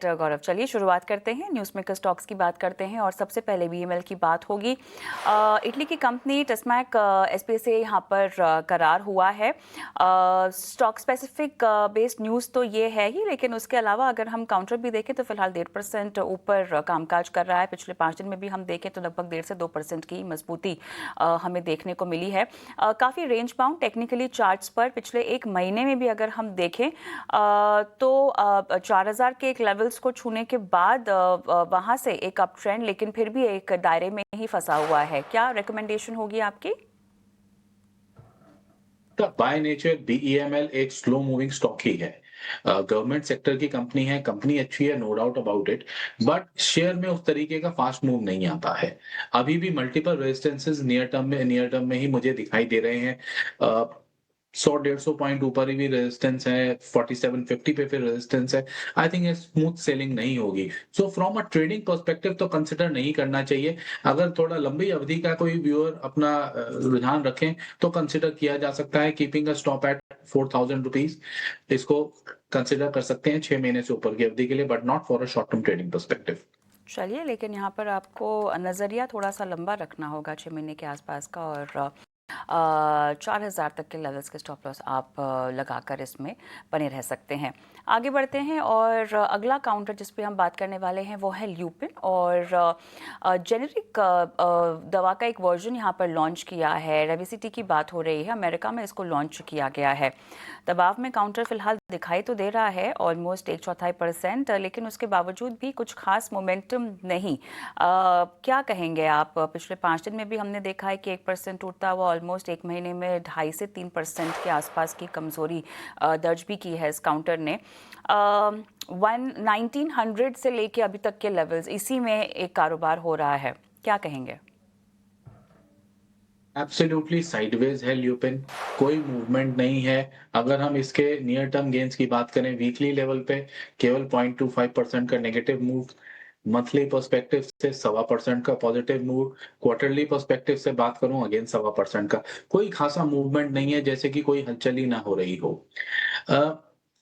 गौरव, चलिए शुरुआत करते हैं, न्यूज़ मेकर स्टॉक्स की बात करते हैं और सबसे पहले बीईएमएल की बात होगी। इटली की कंपनी टेस्मैक एसपीए से यहाँ पर करार हुआ है। स्टॉक स्पेसिफिक बेस्ड न्यूज़ तो ये है ही, लेकिन उसके अलावा अगर हम काउंटर भी देखें तो फिलहाल 1.5% ऊपर कामकाज कर रहा है। पिछले 5 दिन में भी हम देखें तो लगभग 1.5 से 2% की मजबूती हमें देखने को मिली है। काफ़ी रेंज बाउंड टेक्निकली चार्ट्स पर पिछले एक महीने में भी अगर हम देखें तो 4000 के एक लेवल्स को छूने के बाद वहां से एक अप ट्रेंड, लेकिन फिर भी एक दायरे में ही फंसा हुआ है। क्या रिकमेंडेशन होगी आपकी? बाय नेचर बीईएमएल एक स्लो मूविंग स्टॉक ही है। गवर्नमेंट सेक्टर की कंपनी है, कंपनी अच्छी है, no doubt about it, but share में उस तरीके का फास्ट मूव नहीं आता है। अभी भी मल्टीपल रेजिस्टेंसेस नियर टर्म में ही मुझे दिखाई दे रहे हैं। 100-150 पॉइंट ऊपर ही भी रेजिस्टेंस है, 4750 पे फिर रेजिस्टेंस है। आई थिंक ये स्मूथ सेलिंग नहीं होगी। So from a trading perspective तो कंसिडर नहीं करना चाहिए। अगर थोड़ा लंबी अवधि का कोई व्यूअर अपना रुझान रखें तो कंसिडर किया जा सकता है। Keeping a stop at 4000 rupees, इसको कंसिडर कर सकते हैं 6 महीने से ऊपर की अवधि के लिए, but not for a short term trading perspective. चलिए, लेकिन यहाँ पर आपको नज़रिया थोड़ा सा लंबा रखना होगा, 6 महीने के आसपास का, और 4000 तक के लेवल्स के स्टॉप लॉस आप लगाकर इसमें बने रह सकते हैं। आगे बढ़ते हैं और अगला काउंटर जिस पे हम बात करने वाले हैं वो है ल्यूपिन, और जेनेरिक दवा का एक वर्जन यहाँ पर लॉन्च किया है। रेविसिटी की बात हो रही है, अमेरिका में इसको लॉन्च किया गया है। दबाव में काउंटर फिलहाल दिखाई तो दे रहा है ऑलमोस्ट 1/4%, लेकिन उसके बावजूद भी कुछ खास मोमेंटम नहीं। क्या कहेंगे आप? पिछले 5 दिन में भी हमने देखा है कि 1% टूटता हुआ, ऑलमोस्ट एक महीने में 2.5 से 3% के आसपास की कमजोरी दर्ज भी की है इस काउंटर ने। 1900 से लेके अभी तक के लेवल्स, इसी में एक कारोबार हो रहा है। क्या कहेंगे? एब्सोल्युटली साइडवेज है ल्यूपिन, कोई मूवमेंट नहीं है। अगर हम इसके नियर टर्म गेन्स की बात करें वीकली लेवल पे, केवल 0.25% का नेगेटिव मूव, मंथली पर्सपेक्टिव से 1.25% का पॉजिटिव मूव, क्वार्टरली पर्सपेक्टिव से बात करूं अगेन 1.25% का। कोई खासा मूवमेंट नहीं है, जैसे कि कोई हलचल ही ना हो रही हो।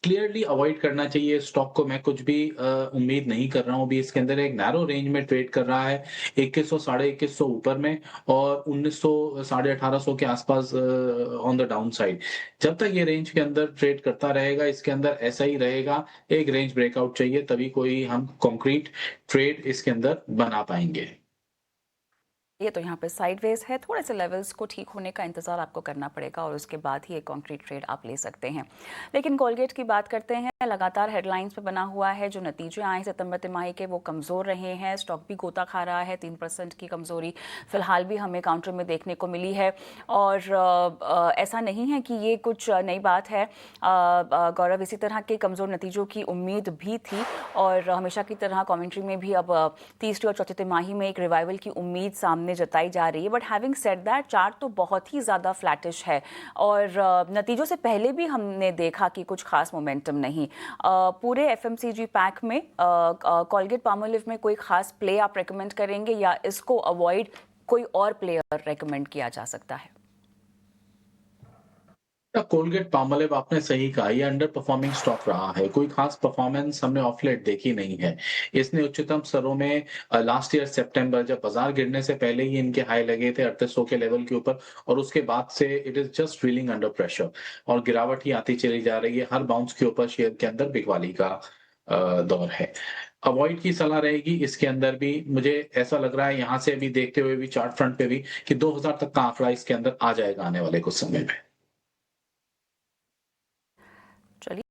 क्लियरली अवॉइड करना चाहिए स्टॉक को। मैं कुछ भी उम्मीद नहीं कर रहा हूँ अभी इसके अंदर। एक नैरो रेंज में ट्रेड कर रहा है, 2100 साढ़े 2100 ऊपर में और 1900 साढ़े 1800 के आसपास ऑन द डाउन साइड। जब तक ये रेंज के अंदर ट्रेड करता रहेगा, इसके अंदर ऐसा ही रहेगा। एक रेंज ब्रेकआउट चाहिए, तभी कोई हम कॉन्क्रीट ट्रेड इसके अंदर बना पाएंगे। ये तो यहाँ पे साइडवेज है, थोड़े से लेवल्स को ठीक होने का इंतजार आपको करना पड़ेगा और उसके बाद ही एक कॉन्क्रीट ट्रेड आप ले सकते हैं। लेकिन कोलगेट की बात करते हैं। लगातार हेडलाइंस पे बना हुआ है, जो नतीजे आए सितंबर तिमाही के वो कमज़ोर रहे हैं। स्टॉक भी गोता खा रहा है, 3% की कमज़ोरी फिलहाल भी हमें काउंटर में देखने को मिली है। और ऐसा नहीं है कि ये कुछ नई बात है। गौरव, इसी तरह के कमज़ोर नतीजों की उम्मीद भी थी और हमेशा की तरह कॉमेंट्री में भी अब तीसरी और चौथी तिमाही में एक रिवाइवल की उम्मीद सामने जताई जा रही है। But having said that, chart तो बहुत ही ज़्यादा फ्लैटिश है और नतीजों से पहले भी हमने देखा कि कुछ खास मोमेंटम नहीं। पूरे एफएमसीजी पैक में कोलगेट पामोलिव में कोई खास प्ले आप रेकमेंड करेंगे या इसको अवॉइड कोई और प्लेयर रेकमेंड किया जा सकता है? कोलगेट पामोलिव आपने सही कहा, ये अंडर परफॉर्मिंग स्टॉक रहा है। कोई खास परफॉर्मेंस हमने ऑफ लेट देखी नहीं है। इसने उच्चतम स्तरों में लास्ट ईयर सितंबर, जब बाजार गिरने से पहले ही इनके हाई लगे थे 3800 के लेवल के ऊपर, और उसके बाद से it is just feeling under pressure और गिरावट ही आती चली जा रही है। हर बाउंस के ऊपर शेयर के अंदर बिकवाली का दौर है। अवॉइड की सलाह रहेगी इसके अंदर भी। मुझे ऐसा लग रहा है यहाँ से अभी देखते हुए भी चार्ट फ्रंट पे भी कि 2000 तक का आंकड़ा इसके अंदर आ जाएगा आने वाले कुछ समय में। चलिए।